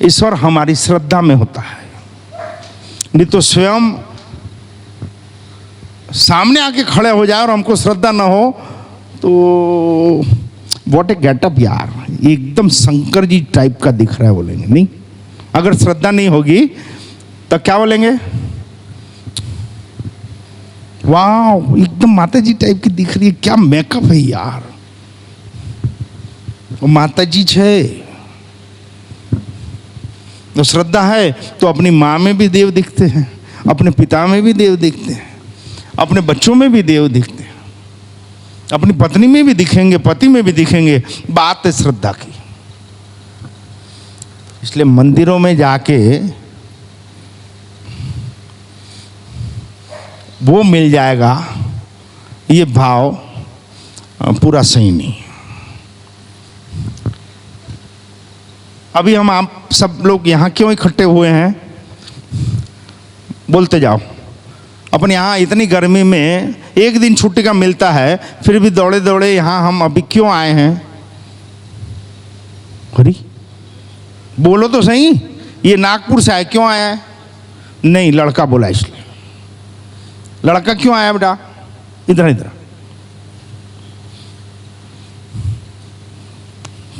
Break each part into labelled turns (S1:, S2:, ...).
S1: ईश्वर हमारी श्रद्धा में होता है। नहीं तो स्वयं सामने आके खड़े हो जाए और हमको श्रद्धा ना हो तो व्हाट ए गेटअप यार, एकदम शंकर जी टाइप का दिख रहा है बोलेंगे। नहीं, अगर श्रद्धा नहीं होगी तो क्या बोलेंगे, वाह एकदम माता जी टाइप की दिख रही है, क्या मेकअप है यार, वो माता जी है। तो श्रद्धा है तो अपनी माँ में भी देव दिखते हैं, अपने पिता में भी देव दिखते हैं, अपने बच्चों में भी देव दिखते हैं, अपनी पत्नी में भी दिखेंगे, पति में भी दिखेंगे। बात है श्रद्धा की। इसलिए मंदिरों में जाके वो मिल जाएगा, ये भाव पूरा सही नहीं। अभी हम आप सब लोग यहाँ क्यों इकट्ठे हुए हैं, बोलते जाओ। अपन यहाँ इतनी गर्मी में एक दिन छुट्टी का मिलता है, फिर भी दौड़े दौड़े यहाँ हम अभी क्यों आए हैं? अरे बोलो तो सही, ये नागपुर से आए, क्यों आया है? नहीं, लड़का बोला इसलिए। लड़का क्यों आया बेटा? इधर इधर,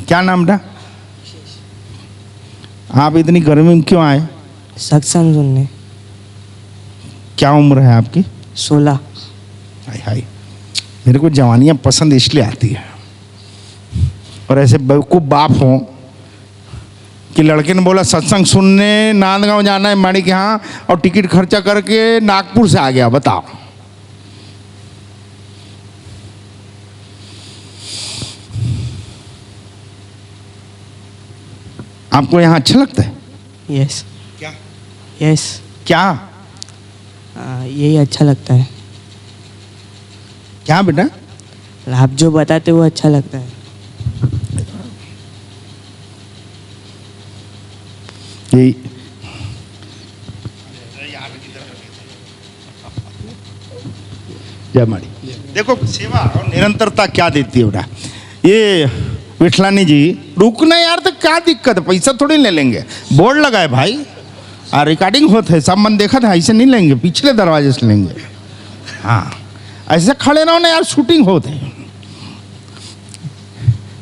S1: क्या नाम बेटा? आप इतनी गर्मी में क्यों आए?
S2: सत्संग सुनने।
S1: क्या उम्र है आपकी?
S2: 16।
S1: हाय हाय, मेरे को जवानियाँ पसंद इसलिए आती है। और ऐसे बेवकूफ़ बाप हों कि लड़के ने बोला सत्संग सुनने नांदगांव जाना है माड़ी के यहाँ, और टिकट खर्चा करके नागपुर से आ गया। बताओ, आपको यहाँ अच्छा लगता है?
S2: यस।
S1: क्या?
S2: यस।
S1: क्या?
S2: यही अच्छा लगता है।
S1: क्या बेटा?
S2: आप जो बताते वो अच्छा लगता है।
S1: यही जय माड़ी। देखो सेवा और निरंतरता क्या देती है बेटा। ये विठलानी जी, रुकना यार, तो क्या दिक्कत है, पैसा थोड़ी ले लेंगे, बोर्ड लगा है भाई, रिकॉर्डिंग होता है, सब मन देखा था, ऐसे नहीं लेंगे, पिछले दरवाजे से लेंगे। हाँ, ऐसे खड़े रहो ना यार, शूटिंग होते हैं।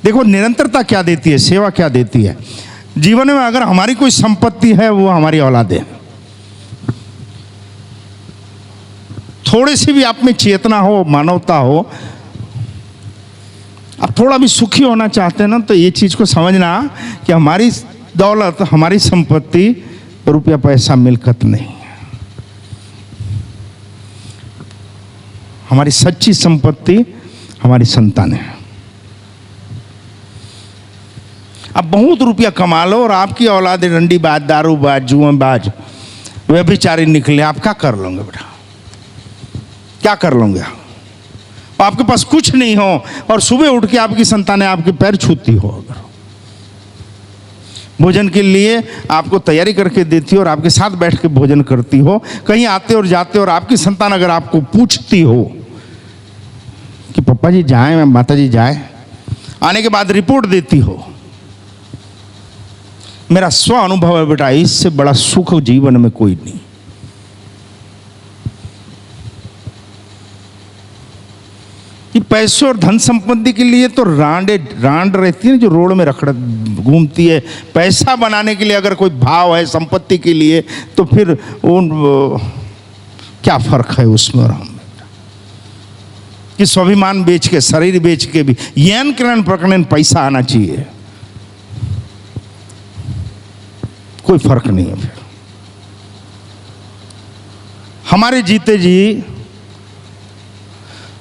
S1: देखो निरंतरता क्या देती है, सेवा क्या देती है। जीवन में अगर हमारी कोई संपत्ति है वो हमारी औलाद है। थोड़ी सी भी आप में चेतना हो, मानवता हो, आप थोड़ा भी सुखी होना चाहते हैं ना, तो ये चीज को समझना कि हमारी दौलत, हमारी संपत्ति रुपया पैसा मिलकत नहीं, हमारी सच्ची संपत्ति हमारी संतान है। आप बहुत रुपया कमा लो और आपकी औलाद रंडीबाज, दारूबाज, जुआबाज, व्यभिचारी निकले, आप क्या कर लोगे बेटा? क्या कर लोगे? आपके पास कुछ नहीं हो और सुबह उठ के आपकी संतानें आपके पैर छूती हो, अगर भोजन के लिए आपको तैयारी करके देती हो और आपके साथ बैठ के भोजन करती हो, कहीं आते और जाते और आपकी संतान अगर आपको पूछती हो कि पापा जी जाए, माता जी जाए, आने के बाद रिपोर्ट देती हो, मेरा स्व अनुभव है बेटा, इससे बड़ा सुख जीवन में कोई नहीं। कि पैसे और धन संपत्ति के लिए तो रांड रहती है ना, जो रोड में रखड़ घूमती है। पैसा बनाने के लिए अगर कोई भाव है संपत्ति के लिए, तो फिर वो क्या फर्क है उसमें और हम? कि स्वाभिमान बेच के, शरीर बेच के भी यन किरण प्रकरण पैसा आना चाहिए, कोई फर्क नहीं है। फिर हमारे जीते जी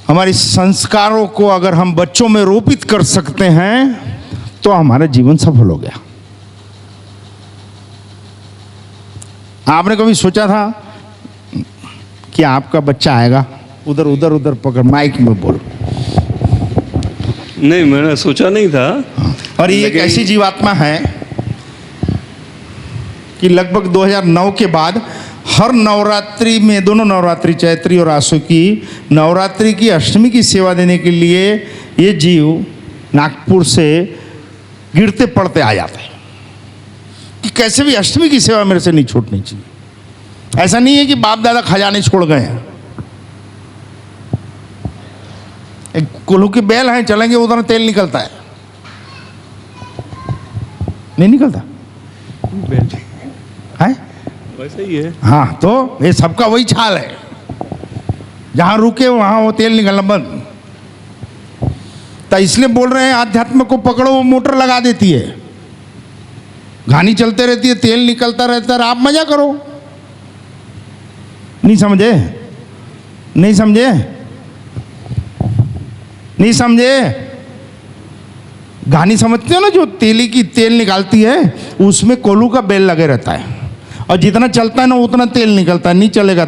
S1: हमारे संस्कारों को अगर हम बच्चों में रोपित कर सकते हैं तो हमारा जीवन सफल हो गया। आपने कभी सोचा था कि आपका बच्चा आएगा? उधर उधर उधर पकड़, माइक में बोलो।
S3: नहीं, मैंने सोचा नहीं था।
S1: और ये एक ऐसी जीवात्मा है कि लगभग 2009 के बाद हर नवरात्रि में, दोनों नवरात्रि, चैत्री और आसू की नवरात्रि की अष्टमी की सेवा देने के लिए ये जीव नागपुर से गिरते पड़ते आ जाते हैं। कि कैसे भी अष्टमी की सेवा मेरे से नहीं छूटनी चाहिए। ऐसा नहीं है कि बाप दादा खजाने छोड़ गए हैं। एक कोल्हू की बैल है, चलेंगे उधर तेल निकलता है, नहीं निकलता है?
S3: वैसे ही है।
S1: हाँ, तो ये सबका वही चाल है, जहां रुके वहां वो तेल निकलना बंद। तो इसलिए बोल रहे हैं आध्यात्म को पकड़ो, वो मोटर लगा देती है, घानी चलते रहती है, तेल निकलता रहता है, आप मजा करो। नहीं समझे? नहीं समझे? नहीं समझे? घानी समझते हो ना, जो तेली की तेल निकालती है उसमें कोल्हू का बेल लगे रहता है, और जितना चलता है ना उतना तेल निकलता है, नहीं चलेगा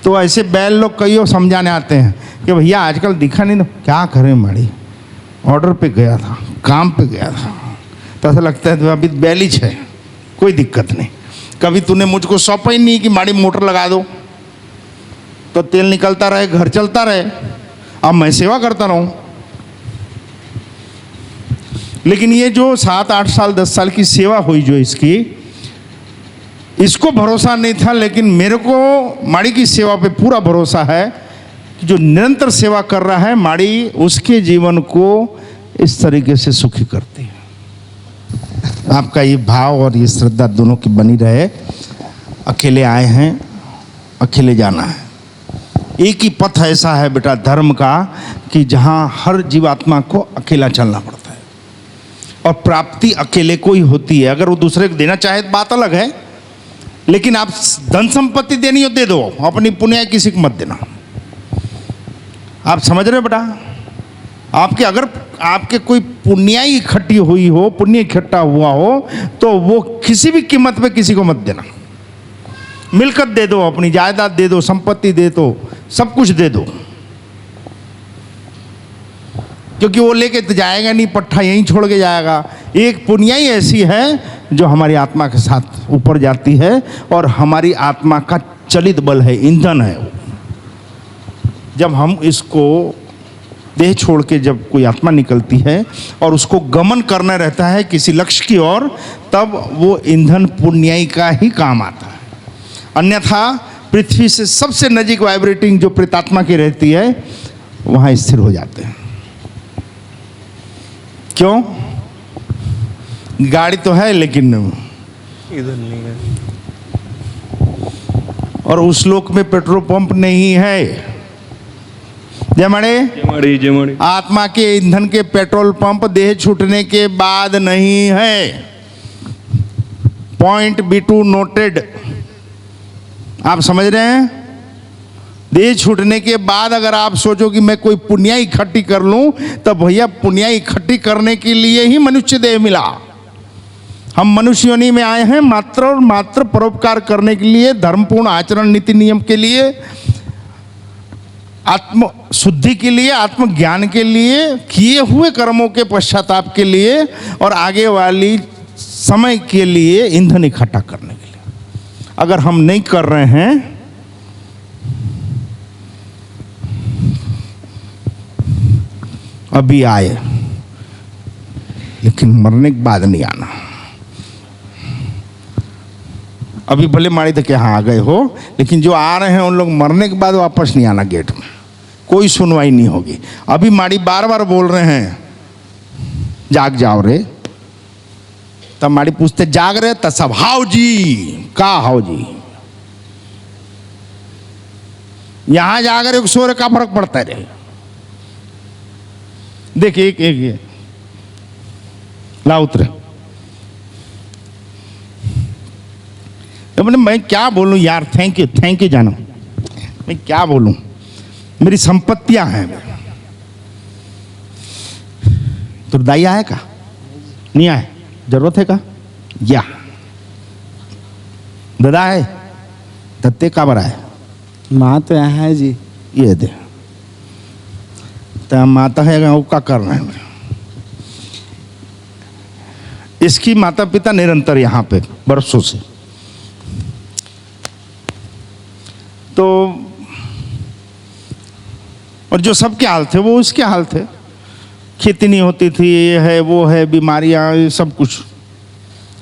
S1: तो ऐसे बैल लोग कई और समझाने आते हैं कि भैया आजकल दिखा नहीं, तो क्या करें माड़ी, ऑर्डर पे गया था, काम पे गया था, तो ऐसा लगता है तो अभी बैल ही है, कोई दिक्कत नहीं। कभी तूने मुझको सौंपा ही नहीं कि माड़ी मोटर लगा दो तो तेल निकलता रहे, घर चलता रहे, अब मैं सेवा करता रहूं। लेकिन ये जो 7, 8 साल 10 साल की सेवा हुई जो इसको भरोसा नहीं था, लेकिन मेरे को माड़ी की सेवा पे पूरा भरोसा है कि जो निरंतर सेवा कर रहा है माड़ी, उसके जीवन को इस तरीके से सुखी करती है। आपका ये भाव और ये श्रद्धा दोनों की बनी रहे। अकेले आए हैं, अकेले जाना है। एक ही पथ ऐसा है बेटा धर्म का कि जहाँ हर जीवात्मा को अकेला चलना पड़ता है, और प्राप्ति अकेले को ही होती है। अगर वो दूसरे को देना चाहे तो बात अलग है, लेकिन आप धन संपत्ति देनी हो दे दो, अपनी पुण्य किसी को मत देना। आप समझ रहे हो बेटा? अगर आपके कोई पुण्याई इकट्ठी हुई हो, पुण्य इकट्ठा हुआ हो, तो वो किसी भी कीमत पे किसी को मत देना। मिलकत दे दो, अपनी जायदाद दे दो, संपत्ति दे दो, सब कुछ दे दो, क्योंकि वो लेके तो जाएगा नहीं, पट्टा यहीं छोड़ के जाएगा। एक पुण्याई ऐसी है जो हमारी आत्मा के साथ ऊपर जाती है, और हमारी आत्मा का चलित बल है, ईंधन है वो। जब हम इसको देह छोड़ के जब कोई आत्मा निकलती है और उसको गमन करना रहता है किसी लक्ष्य की ओर, तब वो ईंधन पुण्याई का ही काम आता है। अन्यथा पृथ्वी से सबसे नजीक वाइब्रेटिंग जो प्रेतात्मा की रहती है वहाँ स्थिर हो जाते हैं। क्यों? गाड़ी तो है लेकिन
S3: इधर नहीं है,
S1: और उस लोक में पेट्रोल पंप नहीं है।
S3: जयमाड़ी जयमाड़ी।
S1: आत्मा के ईंधन के पेट्रोल पंप देह छूटने के बाद नहीं है। Point B2 noted. आप समझ रहे हैं? देह छूटने के बाद अगर आप सोचो कि मैं कोई पुण्य इकट्ठी कर लूं, तब भैया पुण्य इकट्ठी करने के लिए ही मनुष्य देह मिला। हम मनुष्य योनि में आए हैं मात्र और मात्र परोपकार करने के लिए, धर्मपूर्ण आचरण नीति नियम के लिए, आत्म शुद्धि के लिए, आत्मज्ञान के लिए, किए हुए कर्मों के पश्चाताप के लिए, और आगे वाली समय के लिए ईंधन इकट्ठा करने के लिए। अगर हम नहीं कर रहे हैं अभी आए, लेकिन मरने के बाद नहीं आना। अभी भले माड़ी तक यहाँ आ गए हो, लेकिन जो आ रहे हैं उन लोग मरने के बाद वापस नहीं आना। गेट में कोई सुनवाई नहीं होगी। अभी माड़ी बार बार बोल रहे हैं जाग जाओ रे, तब माड़ी पूछते जाग रहे, तब सब हाउ जी, का हाउ जी। यहां जाग रहे सो रहे, का फर्क पड़ता है रे? देखिए एक ला उतरे। तो बोले मैं क्या बोलूं यार, थैंक यू जानो, मैं क्या बोलूं, मेरी संपत्तियां हैं। तो दाई आए का नहीं आए, जरूरत है का या दादा है दत्ते का बरा है?
S2: माँ तो यहाँ है जी।
S1: ये दे तो माता है का करना है। इसकी माता पिता निरंतर यहाँ पे बरसों से, तो और जो सबके हाल थे वो उसके हाल थे। खेती नहीं होती थी, ये है वो है, बीमारियां, सब कुछ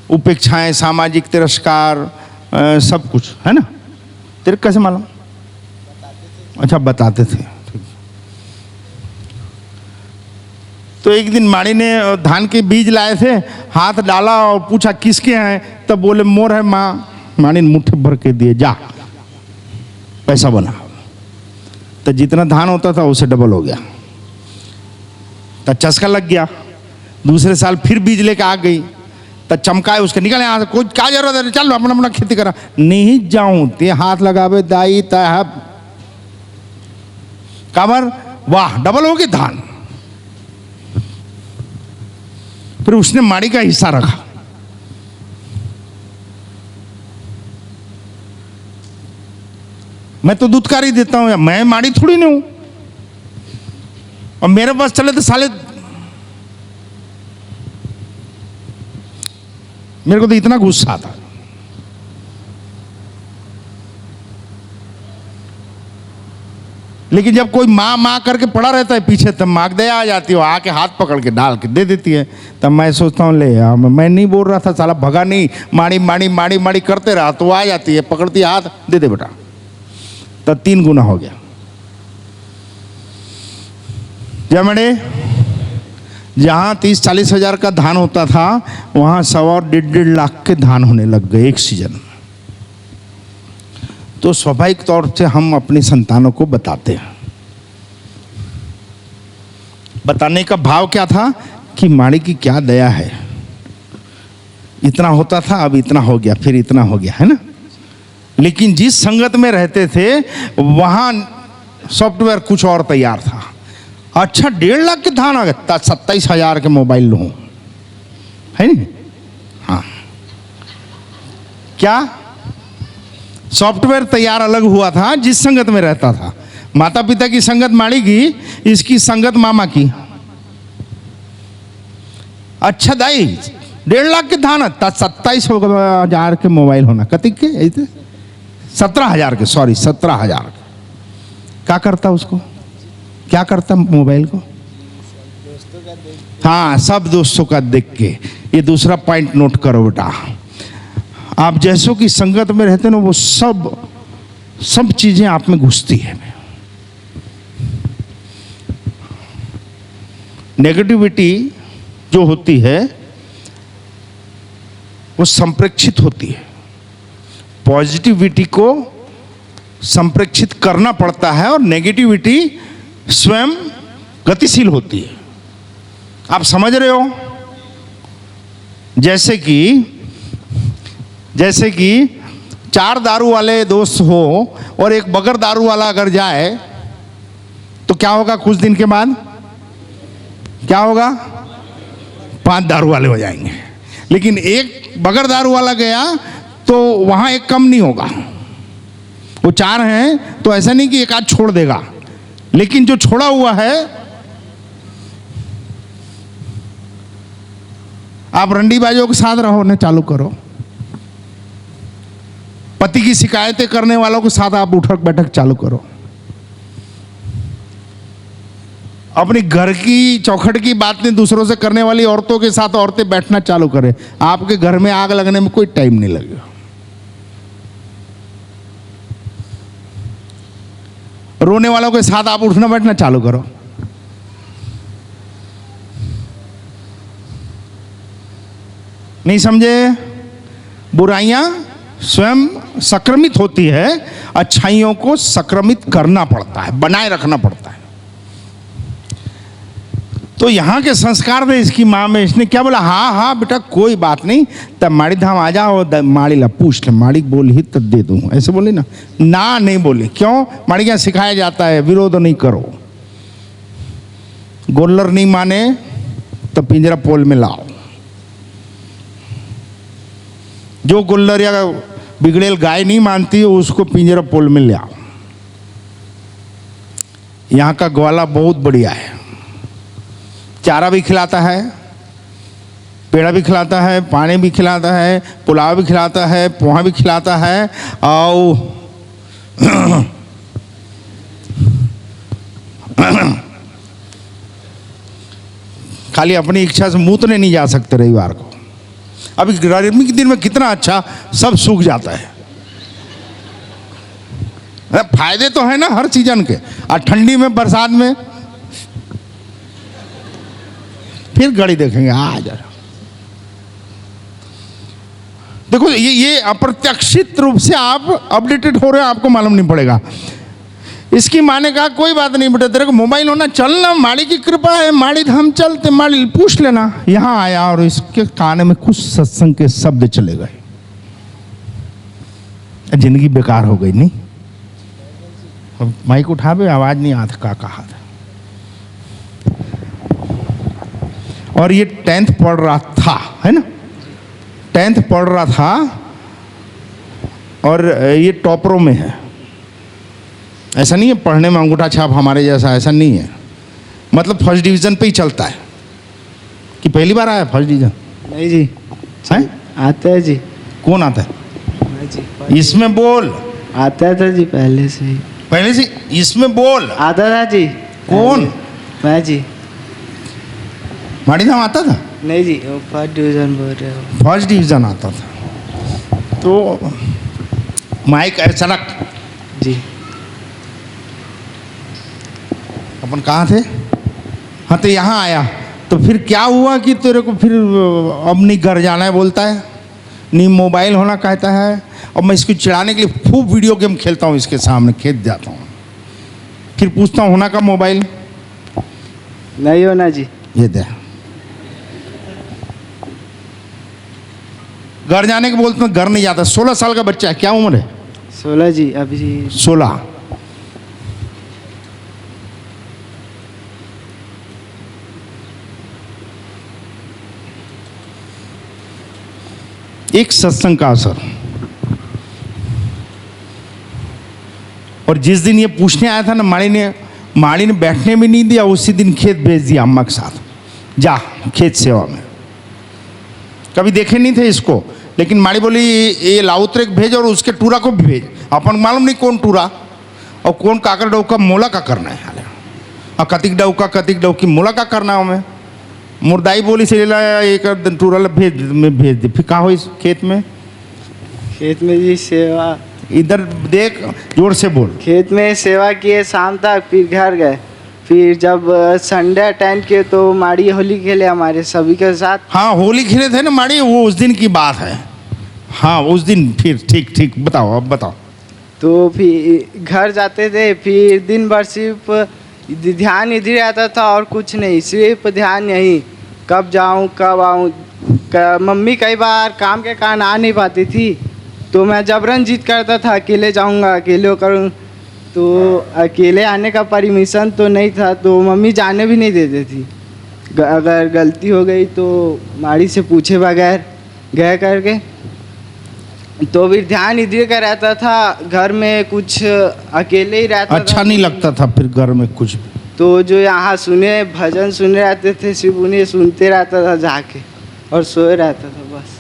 S1: उपेक्षाएं, सामाजिक तिरस्कार, सब कुछ है ना। तेरे कैसे मालूम? अच्छा, बताते थे। तो एक दिन माड़ी ने धान के बीज लाए थे, हाथ डाला और पूछा किसके हैं, तब बोले मोर है माँ। माड़ी ने मुट्ठी भर के दिए, जा पैसा बना। तो जितना धान होता था उससे डबल हो गया। तो चस्का लग गया। दूसरे साल फिर बीज लेके आ गई, तो चमकाए उसके, निकले यहाँ से, कोई क्या जरूरत है, चल अपना अपना खेती करा। नहीं जाऊं ते हाथ लगावे दाई तब काबर, वाह डबल हो गई धान। फिर उसने माड़ी का हिस्सा रखा। मैं तो दूधकारी देता हूं, मैं माड़ी थोड़ी नहीं हूं, और मेरे पास चले तो साले, मेरे को तो इतना गुस्सा आता। लेकिन जब कोई माँ माँ करके पड़ा रहता है पीछे, तब माँ दया आ जाती है, आके हाथ पकड़ के डाल के दे देती है। तब मैं सोचता हूँ ले मैं नहीं बोल रहा था, साला भगा नहीं, माड़ी माड़ी माड़ी माड़ी करते रहा तो आ जाती है, पकड़ती है हाथ, दे दे बेटा। तब 3 गुना हो गया। जमड़े जहाँ 30-40 हजार का धान होता था, वहाँ 1.25 लाख के धान होने लग गए एक सीजन में। तो स्वाभाविक तौर से हम अपनी संतानों को बताते हैं। बताने का भाव क्या था कि माड़ी की क्या दया है, इतना होता था अब इतना हो गया, फिर इतना हो गया, है ना। लेकिन जिस संगत में रहते थे वहां सॉफ्टवेयर कुछ और तैयार था। अच्छा 1.5 लाख के धान आ गए, 27 हजार के मोबाइल लूं, है नहीं। हाँ, क्या सॉफ्टवेयर तैयार अलग हुआ था जिस संगत में रहता था। माता पिता की संगत माड़ी की, इसकी संगत मामा की। अच्छा दाई 1.5 लाख के धान, 27 हजार के मोबाइल होना, कतिक के ऐसे 17 हजार के, सॉरी 17 हजार। क्या करता उसको, क्या करता मोबाइल को? हाँ, सब दोस्तों का देख के। ये दूसरा पॉइंट नोट करो बेटा, आप जैसों की संगत में रहते ना, वो सब चीजें आप में घुसती है। नेगेटिविटी जो होती है वो संप्रेक्षित होती है, पॉजिटिविटी को संप्रेक्षित करना पड़ता है, और नेगेटिविटी स्वयं गतिशील होती है। आप समझ रहे हो? जैसे कि 4 दारू वाले दोस्त हो और एक बगैर दारू वाला अगर जाए तो क्या होगा? कुछ दिन के बाद क्या होगा? 5 दारू वाले हो जाएंगे। लेकिन एक बगैर दारू वाला गया तो वहां एक कम नहीं होगा। वो 4 हैं तो ऐसा नहीं कि एक आध छोड़ देगा, लेकिन जो छोड़ा हुआ है, आप रंडीबाजों के साथ रहो चालू करो, पति की शिकायतें करने वालों के साथ आप उठक बैठक चालू करो, अपनी घर की चौखट की बातें दूसरों से करने वाली औरतों के साथ औरतें बैठना चालू करें, आपके घर में आग लगने में कोई टाइम नहीं लगेगा। रोने वालों के साथ आप उठना बैठना चालू करो। नहीं समझे? बुराइयां स्वयं संक्रमित होती है, अच्छाइयों को संक्रमित करना पड़ता है, बनाए रखना पड़ता है। तो यहाँ के संस्कार थे इसकी माँ में। इसने क्या बोला? हाँ हाँ बेटा कोई बात नहीं, तब माड़ी धाम आ जाओ, माड़ी ला पूछ ले, माड़ी बोली तब दे दूँ, ऐसे बोली ना नहीं बोली। क्यों? माड़ी क्या सिखाया जाता है, विरोध नहीं करो। गोल्लर नहीं माने तो पिंजरा पोल में लाओ। जो गोल्लर या बिगड़ेल गाय नहीं मानती है उसको पिंजरा पोल में ले आओ। यहाँ का ग्वाला बहुत बढ़िया है, चारा भी खिलाता है, पेड़ा भी खिलाता है, पानी भी खिलाता है, पुलाव भी खिलाता है, पोहा भी खिलाता है, और खाली अपनी इच्छा से मूतने नहीं जा सकते रविवार को। अभी गर्मी के दिन में कितना अच्छा सब सूख जाता है। फायदे तो है ना हर सीजन के, और ठंडी में बरसात में फिर घड़ी देखेंगे आ जरा। देखो ये अप्रत्याशित रूप से आप अपडेटेड हो रहे हो, आपको मालूम नहीं पड़ेगा। इसकी माने कहा कोई बात नहीं बेटा, तेरे को मोबाइल होना, चलना, माड़ी की कृपा है, माड़ी धाम चलते, माड़ी पूछ लेना। यहाँ आया और इसके कान में कुछ सत्संग के शब्द चले गए, जिंदगी बेकार हो गई। नहीं माइक उठावे, आवाज नहीं आता का कहा था। और ये 10th पढ़ रहा था, है ना, 10th पढ़ रहा था, और ये टॉपरों में है। ऐसा नहीं है पढ़ने में अंगूठा छाप हमारे जैसा, ऐसा नहीं है। मतलब फर्स्ट डिवीजन पे ही चलता है। कि पहली बार आया फर्स्ट डिवीजन?
S2: नहीं जी,
S1: हैं?
S2: आता है जी।
S1: कौन आता है?
S2: मैं जी,
S1: इसमें बोल।
S2: आता था जी पहले से ही।
S1: पहले से इसमें बोल।
S2: आता था जी।
S1: कौन?
S2: मैं जी।
S1: माड़ी धाम आता था?
S2: नहीं जी, वो फर्स्ट डिवीजन बोल रहे हो।
S1: फर्स्ट डिवीजन आता था। तो माइक ऐसा रख
S2: जी।
S1: अपन कहाँ थे? हाँ, तो यहाँ आया तो फिर क्या हुआ कि तेरे को फिर अब नहीं घर जाना है बोलता है, नहीं मोबाइल होना कहता है। और मैं इसको चिढ़ाने के लिए खूब वीडियो गेम खेलता हूँ इसके सामने, खेत जाता हूँ, फिर पूछता हूँ होना का मोबाइल?
S2: नहीं होना जी।
S1: ये दे। घर जाने के बोलते हैं, घर नहीं जाता। 16 साल का बच्चा है, क्या उम्र है?
S2: 16 जी, अभी
S1: 16। एक सत्संग का असर। और जिस दिन ये पूछने आया था ना, माड़ी ने बैठने भी नहीं दिया, उसी दिन खेत भेज दिया अम्मा के साथ, जा खेत सेवा में। कभी देखे नहीं थे इसको, लेकिन माड़ी बोली ये लाउत्रे भेज और उसके टूरा को भी भेज। अपन मालूम नहीं कौन टूरा और कौन काकर डौका मोला का करना है हाल, और कतिक डौ की मोला का करना है। हमें मुर्दाई बोली से ले लाया एक टूरा भेज दे। फिर कहाँ हो इस खेत में?
S2: खेत में जी सेवा।
S1: इधर देख, जोर से बोल।
S2: खेत में सेवा किए शाम तक, फिर घर गए। फिर जब संडे अटेंड किए तो माड़ी होली खेले हमारे सभी के साथ।
S1: हाँ, होली खेले थे ना माड़ी, वो उस दिन की बात है। हाँ, उस दिन फिर ठीक बताओ, अब बताओ।
S2: तो फिर घर जाते थे, फिर दिन भर सिर्फ ध्यान इधर रहता था और कुछ नहीं, सिर्फ ध्यान यही कब जाऊं कब आऊं। मम्मी कई बार काम के कारण आ नहीं पाती थी, तो मैं जबरन जिद करता था अकेले जाऊंगा, अकेले करूँ। तो अकेले आने का परमिशन तो नहीं था, तो मम्मी जाने भी नहीं देती थी। अगर गलती हो गई तो माड़ी से पूछे बगैर गए करके। तो भी ध्यान इधर का रहता था, घर में कुछ अकेले ही रहता था।
S1: अच्छा नहीं लगता था फिर घर में कुछ।
S2: तो जो यहाँ सुने भजन सुने रहते थे, सिर्फ उन्हें सुनते रहता था जाके और सोए रहता था बस।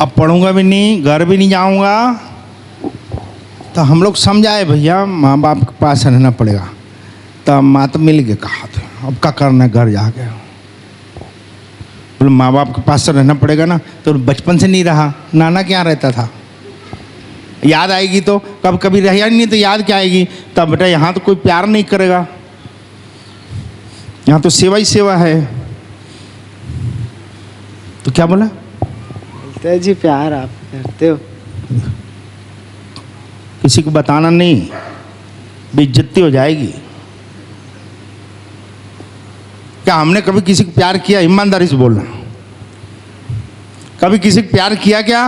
S1: अब पढ़ूंगा भी नहीं, घर भी नहीं जाऊंगा। तो हम लोग समझाए भैया माँ बाप के पास रहना पड़ेगा। तब माँ तो मिल के कहा था अब क्या करना है घर जाके। बोले माँ बाप के पास तो रहना पड़ेगा ना। तो बचपन से नहीं रहा, नाना क्या रहता था, याद आएगी तो कभी रहा नहीं तो याद क्या आएगी। तब बेटा यहाँ तो कोई प्यार नहीं करेगा, यहाँ तो सेवा ही सेवा है। तो क्या बोला?
S2: बोलते जी प्यार आप करते हो।
S1: किसी को बताना नहीं, बेइज्जती हो जाएगी। क्या हमने कभी किसी को प्यार किया? ईमानदारी से बोलना, कभी किसी को प्यार किया क्या?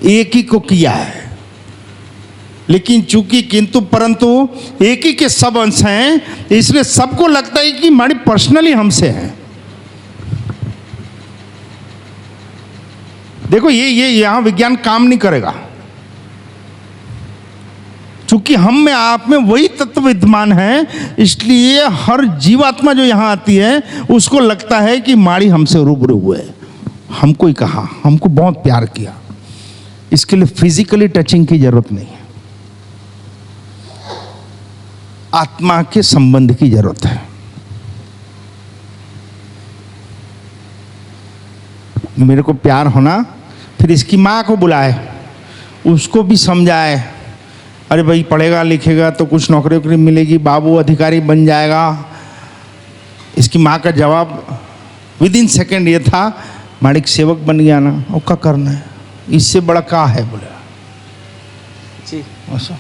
S1: एक ही को किया है। लेकिन चूंकि किंतु परंतु एक ही के सब अंश हैं, इसलिए सबको लगता है कि माड़ी पर्सनली हमसे है। देखो ये यहां विज्ञान काम नहीं करेगा, चूंकि हम में आप में वही तत्व विद्यमान है, इसलिए हर जीवात्मा जो यहां आती है उसको लगता है कि माड़ी हमसे रूबरू हुए, हमको ही कहा, हमको बहुत प्यार किया। इसके लिए फिजिकली टचिंग की जरूरत नहीं है। आत्मा के संबंध की जरूरत है। मेरे को प्यार होना, फिर इसकी माँ को बुलाए, उसको भी समझाए, अरे भाई पढ़ेगा लिखेगा तो कुछ नौकरी वोकरी मिलेगी, बाबू अधिकारी बन जाएगा। इसकी माँ का जवाब विद इन सेकेंड ये था, माड़िक सेवक बन गया ना, और क्या करना है, इससे बड़ा क्या है बोले।
S2: जी
S1: ऐसा